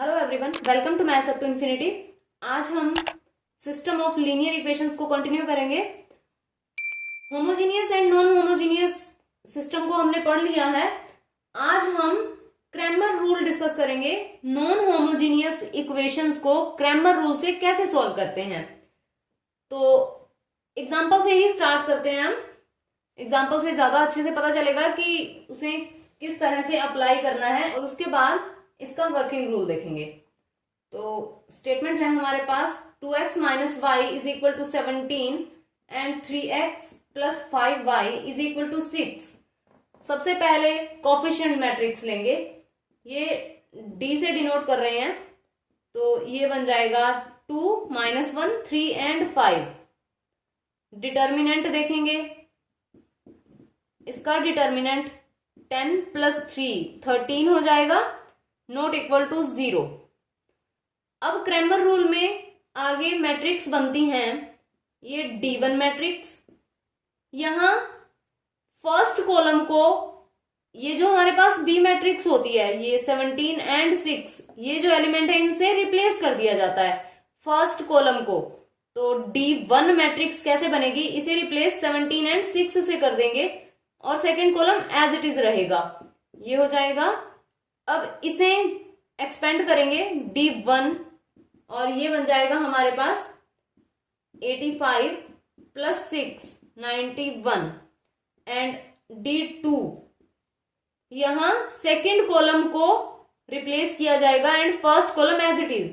Hello everyone, welcome to maths up to infinity. आज हम system of linear equations को continue करेंगे। Homogeneous and non homogeneous system को हमने पढ़ लिया है। आज हम क्रैमर रूल डिस्कस करेंगे। नॉन होमोजीनियस इक्वेशंस को क्रैमर रूल से कैसे सॉल्व करते हैं। तो एग्जांपल से ही स्टार्ट करते हैं हम। एग्जांपल से ज्यादा अच्छे से पता चलेगा कि उसे किस तरह से अप्लाई करना है, और उसके बाद इसका वर्किंग रूल देखेंगे। तो स्टेटमेंट है हमारे पास 2x minus y is equal to 17 and 3x plus 5y is equal to 6। सबसे पहले कोफिशिएंट मैट्रिक्स लेंगे। ये d से डिनोट कर रहे हैं, तो ये बन जाएगा 2 माइनस 1 3 एंड 5। डिटर्मिनेंट देखेंगे। इसका डिटर्मिनेंट 10 प्लस 3 13 हो जाएगा, नॉट इक्वल टू 0। अब क्रैमर रूल में आगे मैट्रिक्स बनती हैं। ये D1 मैट्रिक्स, यहां फर्स्ट कॉलम को, ये जो हमारे पास B मैट्रिक्स होती है, ये 17 एंड 6, ये जो एलिमेंट है इनसे रिप्लेस कर दिया जाता है फर्स्ट कॉलम को। तो D1 मैट्रिक्स कैसे बनेगी, इसे रिप्लेस 17 एंड 6 से कर देंगे और second column as it is रहेगा, ये हो जाएगा। अब इसे एक्सपेंड करेंगे D1 और ये बन जाएगा हमारे पास 85 प्लस 6 91 एंड D2। यहां सेकेंड कॉलम को रिप्लेस किया जाएगा and first column as it is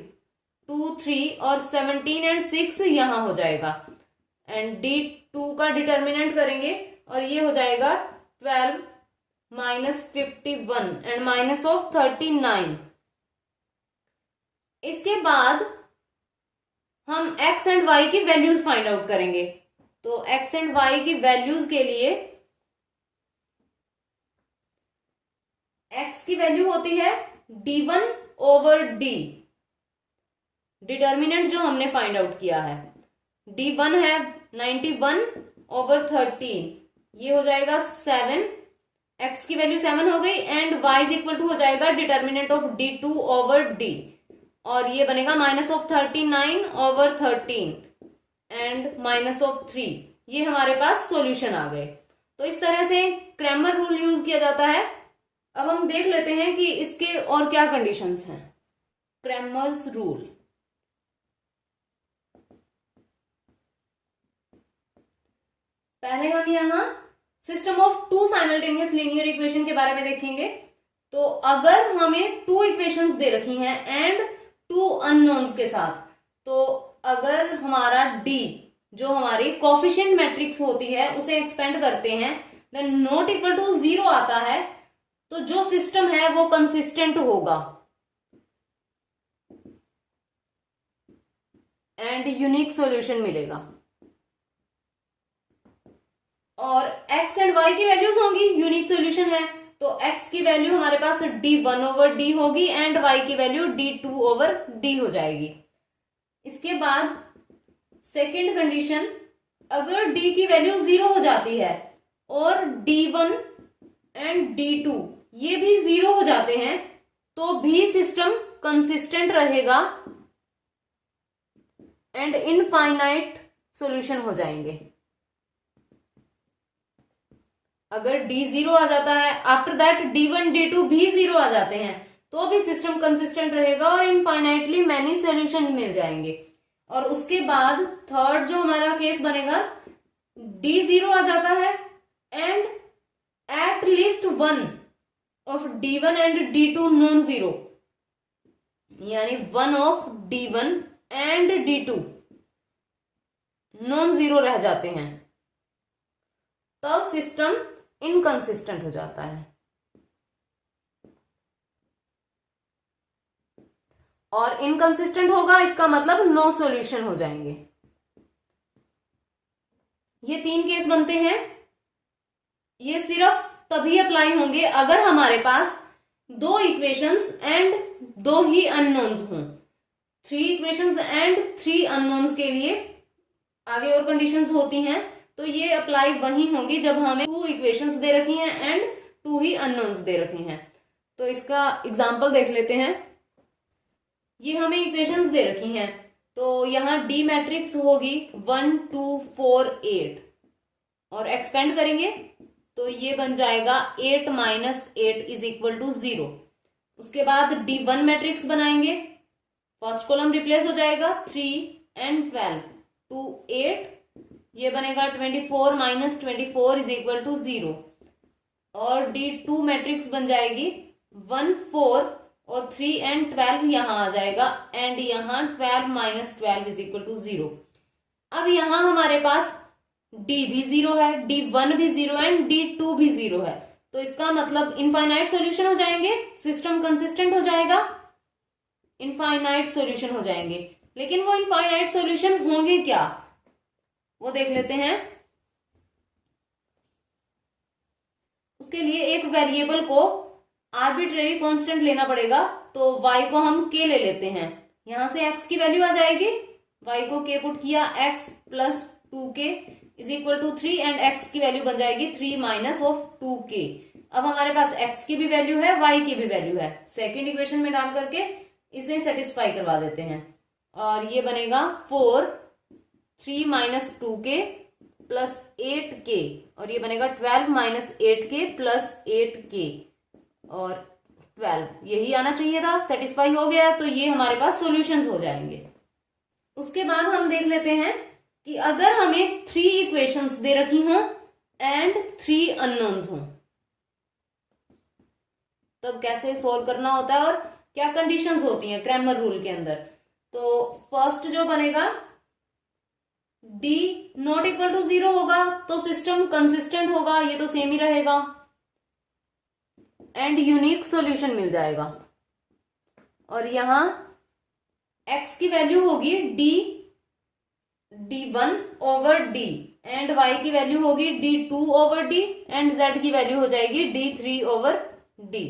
2 3 और 17 एंड 6 यहां हो जाएगा। एंड D2 का डिटर्मिनेंट करेंगे और ये हो जाएगा 12 माइनस 51 एंड माइनस ऑफ 39। इसके बाद हम x एंड y की वैल्यूज फाइंड आउट करेंगे। तो x एंड y की वैल्यूज के लिए x की वैल्यू होती है d1 ओवर d। डिटर्मिनेंट जो हमने फाइंड आउट किया है, d1 है 91 ओवर 13, ये हो जाएगा 7। x की वैल्यू 7 हो गई and y is equal to हो जाएगा determinant of d2 over d, और ये बनेगा minus of 39 over 13 and minus of 3। ये हमारे पास सॉल्यूशन आ गए। तो इस तरह से क्रैमर रूल यूज किया जाता है। अब हम देख लेते हैं कि इसके और क्या कंडीशंस हैं। क्रैमर्स रूल, पहले हम यहां system of two simultaneous linear equation के बारे में देखेंगे। तो अगर हमें टू इक्वेशंस दे रखी हैं एंड टू अननोन्स के साथ, तो अगर हमारा D जो हमारी कोफिशिएंट मैट्रिक्स होती है उसे एक्सपेंड करते हैं, देन नॉट इक्वल टू 0 आता है, तो जो सिस्टम है वो कंसिस्टेंट होगा एंड यूनिक सॉल्यूशन मिलेगा। और x एंड y की वैल्यूज होंगी, यूनिक सॉल्यूशन है, तो x की वैल्यू हमारे पास d1 ओवर d होगी एंड y की वैल्यू d2 ओवर d हो जाएगी। इसके बाद सेकेंड कंडीशन, अगर d की वैल्यू 0 हो जाती है और d1 एंड d2 ये भी 0 हो जाते हैं, तो भी सिस्टम कंसिस्टेंट रहेगा एंड इनफाइनाइट सॉल्यूशन हो जाएंगे। अगर D 0 आ जाता है, आफ्टर दैट D1 D2 भी 0 आ जाते हैं, तो भी सिस्टम कंसिस्टेंट रहेगा और इनफाइनाइटली मैनी सॉल्यूशन मिल जाएंगे। और उसके बाद थर्ड जो हमारा केस बनेगा, D 0 आ जाता है and at least one of D1 and D2 non zero, यानी one of D1 and D2 non zero रह जाते हैं, तब सिस्टम इनकंसिस्टेंट हो जाता है। और इनकंसिस्टेंट होगा इसका मतलब नो सॉल्यूशन हो जाएंगे। ये तीन केस बनते हैं। ये सिर्फ तभी अप्लाई होंगे अगर हमारे पास दो इक्वेशंस एंड दो ही अननोन्स हों। 3 इक्वेशंस एंड 3 अननोन्स के लिए आगे और कंडीशंस होती हैं, तो ये अप्लाई वही होंगी जब हमें 2 इक्वेशंस दे रखी हैं एंड 2 ही अननोन्स दे रखे हैं। तो इसका एग्जाम्पल देख लेते हैं। ये हमें इक्वेशंस दे रखी हैं, तो यहाँ डी मैट्रिक्स होगी 1 2 4 8 और एक्सपेंड करेंगे तो ये बन जाएगा 8 माइनस 8 इज इक्वल टू 0। उसके बाद D1 मैट्रिक्स बनाएंगे, फर्स्ट कॉलम रिप्लेस हो जाएगा 3 एंड 12 2 8, ये बनेगा 24 माइनस 24 इज इक्वल टू 0। और D2 मैट्रिक्स बन जाएगी 1 4 और 3 एंड 12 यहां आ जाएगा एंड यहां 12 माइनस 12 इज इक्वल टू 0। अब यहां हमारे पास D भी 0 है, D1 भी 0 एंड D2 भी 0 है, तो इसका मतलब इनफाइनाइट सॉल्यूशन हो जाएंगे, सिस्टम कंसिस्टेंट हो जाएगा, इनफाइनाइट सॉल्यूशन हो जाएंगे। लेकिन वो इनफाइनाइट सॉल्यूशन होंगे क्या, वो देख लेते हैं। उसके लिए एक वेरिएबल को आर्बिट्रेरी कांस्टेंट लेना पड़ेगा, तो y को हम k ले लेते हैं, यहां से x की वैल्यू आ जाएगी, y को k पुट किया, x plus 2k is equal to 3 and x की वैल्यू बन जाएगी 3 माइनस ऑफ 2k। अब हमारे पास x की भी वैल्यू है, y की भी वैल्यू है, सेकेंड इक्वेशन में डाल करके इसे सेटिस्फाई करवा देते हैं और ये बनेगा 4 3 माइनस 2k प्लस 8k और ये बनेगा 12 माइनस 8k प्लस 8k और 12, यही आना चाहिए था, सेटिस्फाई हो गया, तो ये हमारे पास सॉल्यूशंस हो जाएंगे। उसके बाद हम देख लेते हैं कि अगर हमें 3 इक्वेशंस दे रखी हों एंड 3 अननोन्स हों तब कैसे सोल्व करना होता है और क्या कंडीशंस होती हैं क्रैमर रूल के अंदर। तो फर्स्ट जो बनेगा D नॉट इक्वल टू 0 होगा तो सिस्टम कंसिस्टेंट होगा, ये तो सेम ही रहेगा एंड यूनिक सॉल्यूशन मिल जाएगा। और यहां x की वैल्यू होगी D1 over D and y की वैल्यू होगी D2 over D and z की वैल्यू हो जाएगी D3 ओवर D।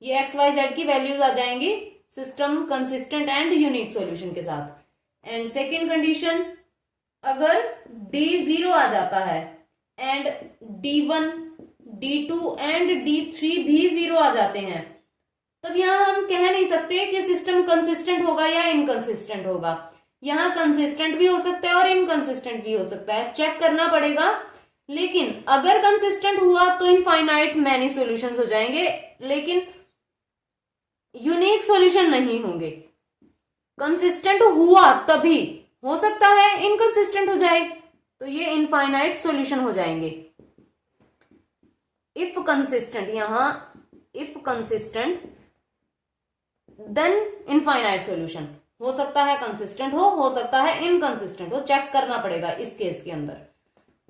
ये x y z की वैल्यूज आ जाएंगी system consistent and unique solution के साथ। एंड सेकेंड कंडीशन, अगर D 0 आ जाता है and D1 D2 and D3 भी 0 आ जाते हैं, तब यहां हम कह नहीं सकते कि सिस्टम कंसिस्टेंट होगा या इनकंसिस्टेंट होगा। यहां कंसिस्टेंट भी हो सकता है और इनकंसिस्टेंट भी हो सकता है, चेक करना पड़ेगा। लेकिन अगर कंसिस्टेंट हुआ तो इनफाइनाइट मैनी सॉल्यूशंस हो जाएंगे, लेकिन यूनिक सॉल्यूशन नहीं होंगे। कंसिस्टेंट हुआ तभी, हो सकता है इनकंसिस्टेंट हो जाए, तो ये इनफाइनाइट सॉल्यूशन हो जाएंगे। इफ कंसिस्टेंट, यहां if consistent then infinite solution, हो सकता है कंसिस्टेंट हो सकता है इनकंसिस्टेंट हो, चेक करना पड़ेगा इस केस के अंदर।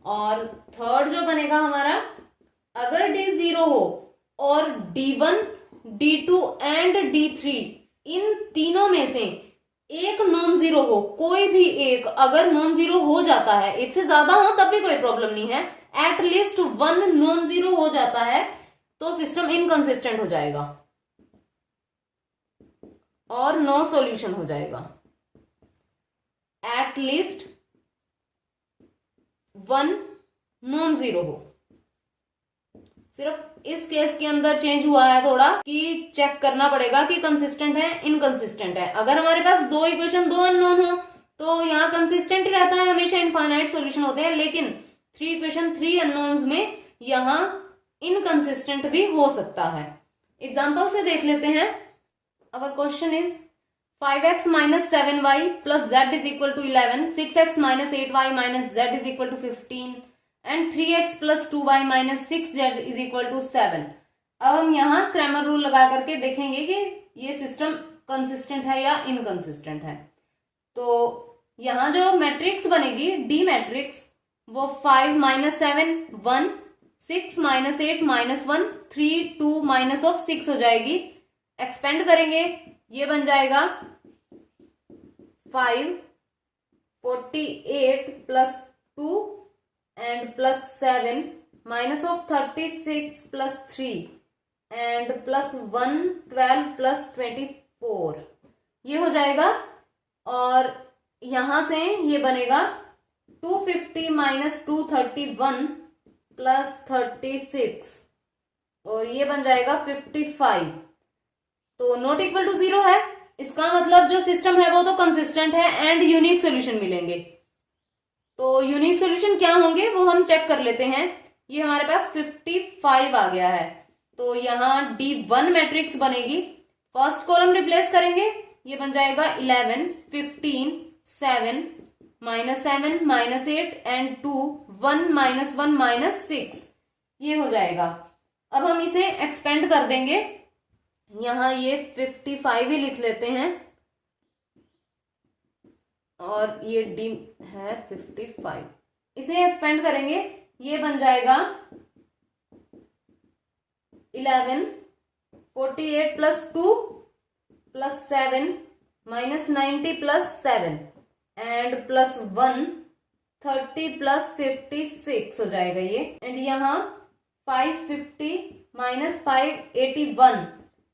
और थर्ड जो बनेगा हमारा, अगर D 0 हो और D1 D2 एंड D3 इन तीनों में से एक नॉन जीरो हो, कोई भी एक अगर नॉन जीरो हो जाता है, एक से ज्यादा हो तब भी कोई प्रॉब्लम नहीं है, एटलीस्ट 1 नॉन जीरो हो जाता है तो सिस्टम इनकंसिस्टेंट हो जाएगा और नो सॉल्यूशन हो जाएगा। एटलीस्ट 1 नॉन जीरो हो, सिर्फ इस केस के अंदर चेंज हुआ है थोड़ा कि चेक करना पड़ेगा कि कंसिस्टेंट है इनकंसिस्टेंट है। अगर हमारे पास 2 इक्वेशन 2 अननोन हो तो यहाँ कंसिस्टेंट ही रहता है, हमेशा इनफाइनाइट सॉल्यूशन होते हैं। लेकिन 3 इक्वेशन 3 अननोन्स में यहाँ इनकंसिस्टेंट भी हो सकता है। एग्जाम्पल से देख लेते हैं। Our question is 5x minus 7y plus z is equal to 11, 6x minus 8y minus z is equal to 15 and 3x plus 2y minus 6z is equal to 7। अब हम यहाँ क्रैमर रूल लगा करके देखेंगे कि ये सिस्टम कंसिस्टेंट है या इनकंसिस्टेंट है। तो यहाँ जो मैट्रिक्स बनेगी डी मैट्रिक्स, वो 5 minus 7 1, 6 minus 8 minus 1, 3 2 minus of 6 हो जाएगी। एक्सपेंड करेंगे, ये बन जाएगा 5 48 plus 2 and plus 7 minus of 36 plus 3 and plus 1 12 plus 24, ये हो जाएगा। और यहां से ये बनेगा 250 माइनस 231 प्लस 36 और ये बन जाएगा 55। तो नॉट इक्वल टू 0 है, इसका मतलब जो सिस्टम है वो तो कंसिस्टेंट है एंड यूनिक सोल्यूशन मिलेंगे। तो यूनिक सोल्यूशन क्या होंगे वो हम चेक कर लेते हैं। ये हमारे पास 55 आ गया है, तो यहाँ D1 मैट्रिक्स बनेगी। फर्स्ट कॉलम रिप्लेस करेंगे, ये बन जाएगा 11, 15, 7, -7, -8 एंड 2, 1, -1, -6, ये हो जाएगा। अब हम इसे एक्सपेंड कर देंगे, यहाँ ये 55 ही लिख लेते हैं और ये D है 55। इसे एक्सपेंड करेंगे, ये बन जाएगा 11, 48 + 2 + 7 -90 + 7 एंड +1, 30 + 56 हो जाएगा ये। एंड यहाँ 550 -5 81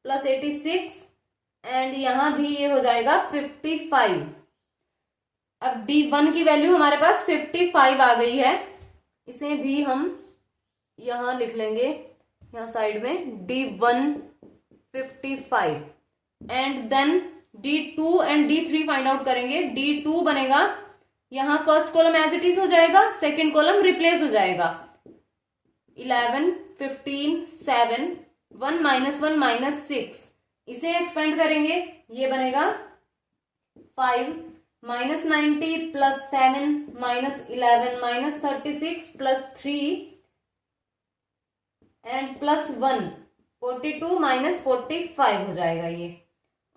+ 86 एंड यहाँ भी ये हो जाएगा 55। अब D1 की वैल्यू हमारे पास 55 आ गई है, इसे भी हम यहां लिख लेंगे, यहाँ साइड में D1 55 and then D2 and D3 find out करेंगे। D2 बनेगा, यहाँ first column as it is हो जाएगा, सेकेंड कॉलम रिप्लेस हो जाएगा। 11, 15, 7, 1 -1 -6, इसे एक्सपेंड करेंगे, ये बनेगा 5 -90 + 7 -11 -36 + 3 एंड +1, 42 -45 हो जाएगा ये।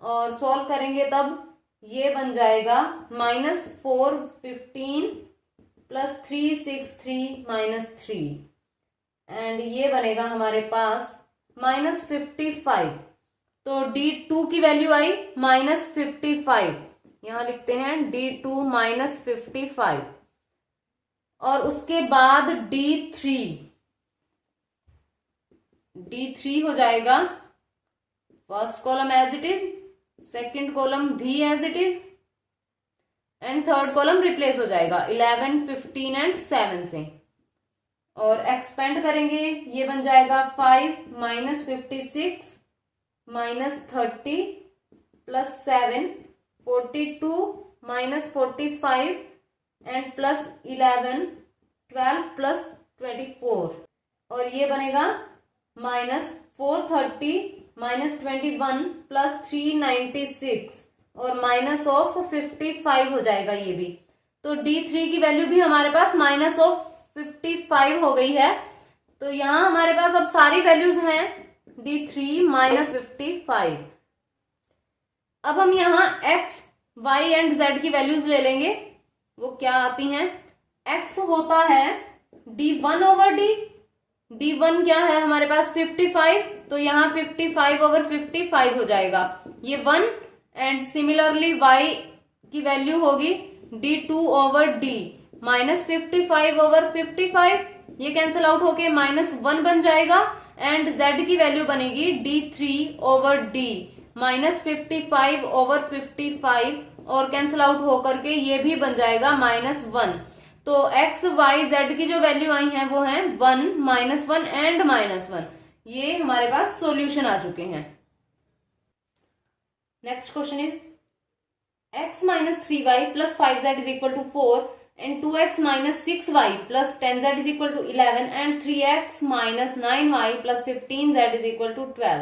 और सॉल्व करेंगे तब ये बन जाएगा -4 15 + 3 6 3 -3 एंड ये बनेगा हमारे पास -55। तो D2 की वैल्यू आई -55, यहां लिखते हैं D2 -55। और उसके बाद D3 हो जाएगा, first column as it is, second column भी as it is and third column replace हो जाएगा 11, 15 एंड 7 से। और एक्सपेंड करेंगे, ये बन जाएगा 5 -56 -30 + 7 42 -45 एंड +11 12 + 24 और ये बनेगा -430 -21 + 396 और -55 हो जाएगा ये भी। तो D3 की वैल्यू भी हमारे पास -55 हो गई है। तो यहां हमारे पास अब सारी वैल्यूज हैं D3 -55। अब हम यहाँ x, y एंड z की वैल्यूज ले लेंगे। वो क्या आती हैं? x होता है D1/D। D1 क्या है हमारे पास 55, तो यहाँ 55/55 हो जाएगा ये 1। एंड सिमिलरली y की वैल्यू होगी D2/D, -55/55, ये कैंसिल आउट होके -1 बन जाएगा। एंड z की वैल्यू बनेगी D3/D, -55/55 और कैंसिल आउट होकर के ये भी बन जाएगा -1। तो x, y, z की जो वैल्यू आई है वो है 1, -1 एंड -1। ये हमारे पास सॉल्यूशन आ चुके हैं। Next question is x - 3y + 5z = 4 and 2x - 6y + 10z = 11 and 3x - 9y + 15z = 12।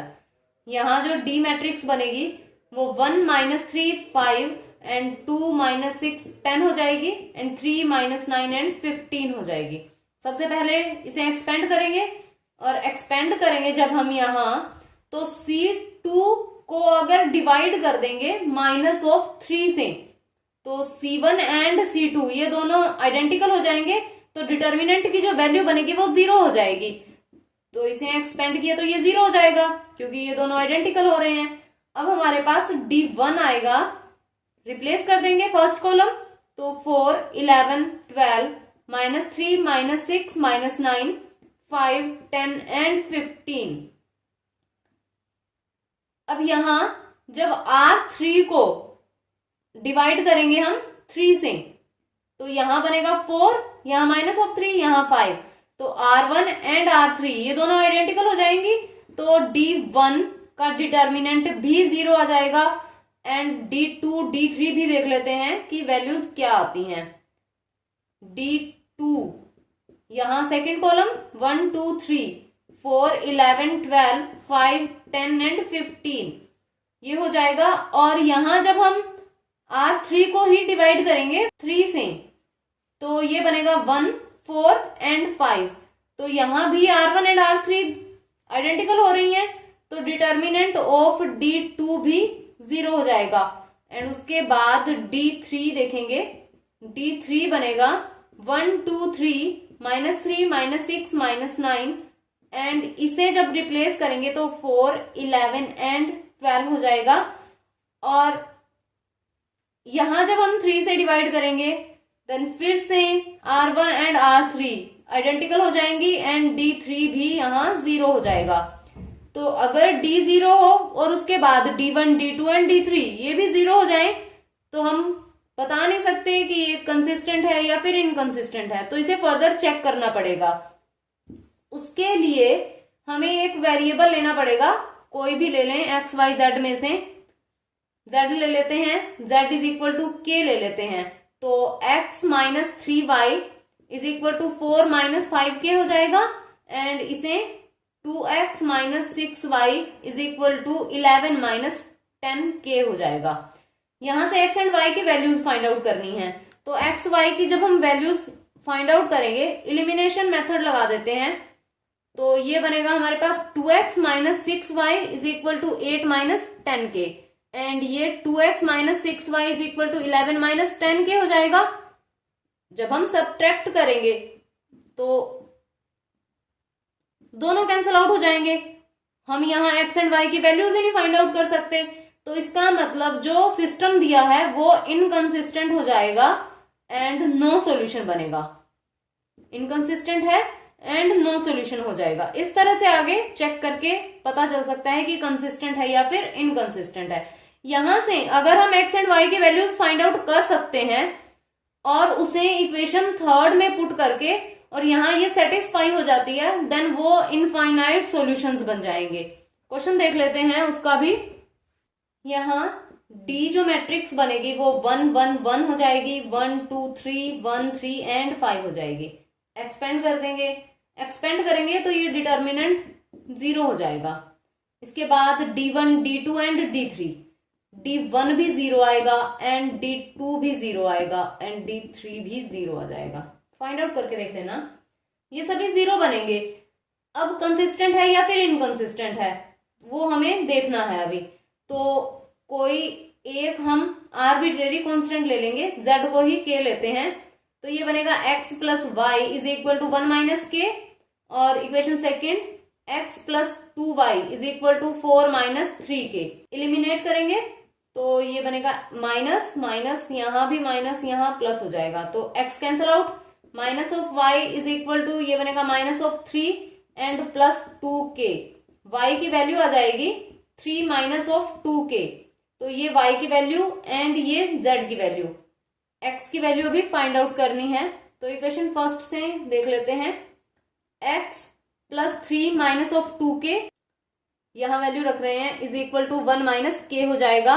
यहाँ जो D मैट्रिक्स बनेगी वो 1 - 3 5 एंड 2 - 6 10 हो जाएगी एंड 3 - 9 एंड 15 हो जाएगी। सबसे पहले इसे एक्सपेंड करेंगे और एक्सपेंड करेंगे जब हम यहाँ, तो C2 को अगर डिवाइड कर देंगे -3 से, तो C1 एंड C2 ये दोनों आइडेंटिकल हो जाएंगे, तो डिटर्मिनेंट की जो वैल्यू बनेगी वो 0 हो जाएगी। तो इसे एक्सपेंड किया तो ये 0 हो जाएगा क्योंकि ये दोनों आइडेंटिकल हो रहे हैं। अब हमारे पास D1 आएगा, रिप्लेस कर देंगे फर्स्ट कॉलम, तो 4 11 12 -3 -6 -9 5 10 एंड 15। अब यहां जब R3 को डिवाइड करेंगे हम 3 से, तो यहां बनेगा 4, यहां -3, यहां 5, तो R1 एंड R3 ये दोनों आइडेंटिकल हो जाएंगी, तो D1 का डिटर्मिनेंट भी 0 आ जाएगा एंड D2 D3 भी देख लेते हैं कि वैल्यूज क्या आती हैं। D2 यहां सेकेंड कॉलम 1 2 3 4 11 12 5 10 एंड 15 ये हो जाएगा। और यहां जब हम R3 को ही डिवाइड करेंगे 3 से तो ये बनेगा 1 4 एंड 5। तो यहां भी R1 एंड R3 आइडेंटिकल हो रही हैं, तो डिटर्मिनेंट ऑफ D2 भी 0 हो जाएगा। एंड उसके बाद D3 देखेंगे, D3 बनेगा 1 2 3 -3 -6 -9 एंड इसे जब रिप्लेस करेंगे तो 4 11 एंड 12 हो जाएगा। और यहां जब हम 3 से डिवाइड करेंगे देन फिर से R1 एंड R3 आइडेंटिकल हो जाएंगी एंड D3 भी यहां 0 हो जाएगा। तो अगर D 0 हो और उसके बाद D1 D2 एंड D3 ये भी 0 हो जाए तो हम बता नहीं सकते कि ये कंसिस्टेंट है या फिर इनकंसिस्टेंट है, तो इसे फर्दर चेक करना पड़ेगा। उसके लिए हमें एक वेरिएबल लेना पड़ेगा, कोई भी ले लें x y z में से। z ले लेते हैं, z is equal to k ले लेते हैं, तो x minus 3y is equal to 4 minus 5k हो जाएगा एंड इसे 2x minus 6y is equal to 11 minus 10k हो जाएगा। यहां से x एंड y की वैल्यूज फाइंड आउट करनी है, तो x y की जब हम वैल्यूज फाइंड आउट करेंगे एलिमिनेशन मेथड लगा देते हैं, तो ये बनेगा हमारे पास 2x minus 6y is equal to 8 minus 10k and ये 2x minus 6y is equal to 11 minus 10k हो जाएगा। जब हम सब्ट्रैक्ट करेंगे तो दोनों कैंसिल आउट हो जाएंगे, हम यहाँ x एंड y की वैल्यूज ही नहीं फाइंड आउट कर सकते, तो इसका मतलब जो सिस्टम दिया है वो इनकंसिस्टेंट हो जाएगा एंड नो सॉल्यूशन बनेगा। इनकंसिस्टेंट है एंड नो सॉल्यूशन हो जाएगा। इस तरह से आगे चेक करके पता चल सकता है कि कंसिस्टेंट है या फिर इनकंसिस्टेंट है। यहां से अगर हम x एंड y के वैल्यूज फाइंड आउट कर सकते हैं और उसे इक्वेशन थर्ड में पुट करके और यहां ये सेटिस्फाई हो जाती है, देन वो इनफाइनाइट सॉल्यूशंस बन जाएंगे। क्वेश्चन देख लेते हैं उसका भी। यहाँ D जो मैट्रिक्स बनेगी वो 1 1 1 हो जाएगी, 1 2 3 1 3 एंड 5 हो जाएगी। एक्सपेंड कर देंगे, एक्सपेंड करेंगे तो ये डिटर्मिनेंट 0 हो जाएगा। इसके बाद D1 D2 and D3, D1 भी 0 आएगा एंड D2 भी 0 आएगा एंड D3 भी 0 आ जाएगा। फाइंड आउट करके देख लेना, ये सभी 0 बनेंगे। अब कंसिस्टेंट है या फिर इनकंसिस्टेंट है वो हमें देखना है अभी। तो कोई एक हम आर्बिट्रेरी कांस्टेंट ले लेंगे, z को ही k लेते हैं, तो ये बनेगा x plus y is equal to 1 minus k, और equation second x plus 2y is equal to 4 minus 3k। Eliminate करेंगे तो ये बनेगा माइनस माइनस, यहाँ भी माइनस, यहाँ प्लस हो जाएगा, तो x cancel out, minus of y is equal to ये बनेगा minus of 3 and plus 2k। y की वैल्यू आ जाएगी 3 माइनस ऑफ 2k, तो ये y की वैल्यू एंड ये z की वैल्यू। x की वैल्यू भी फाइंड आउट करनी है, तो इक्वेशन फर्स्ट से देख लेते हैं। x plus 3 minus of 2k, यहां वैल्यू रख रहे हैं, is equal to 1 minus k हो जाएगा,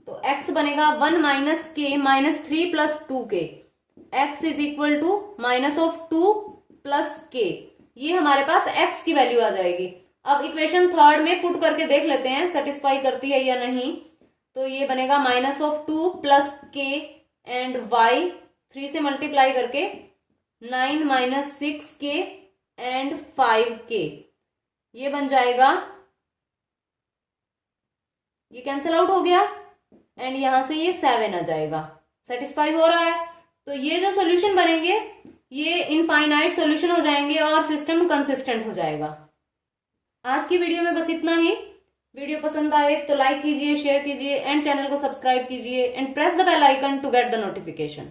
तो x बनेगा 1 minus k minus 3 plus 2k। x is equal to minus of 2 plus k, ये हमारे पास x की वैल्यू आ जाएगी। अब इक्वेशन थर्ड में पुट करके देख लेते हैं सेटिस्फाई करती है या नहीं, तो ये बनेगा minus of 2 plus k and y 3 से मल्टीप्लाई करके 9 माइनस 6k एंड 5k, ये बन जाएगा, ये कैंसिल आउट हो गया एंड यहां से ये 7 आ जाएगा। सेटिस्फाई हो रहा है, तो ये जो सॉल्यूशन बनेंगे ये इनफाइनाइट सॉल्यूशन हो जाएंगे और सिस्टम कंसिस्टेंट हो जाएगा। आज की वीडियो में बस इतना ही। वीडियो पसंद आए तो लाइक कीजिए, शेयर कीजिए एंड चैनल को सब्सक्राइब कीजिए and press the bell icon to get the notification.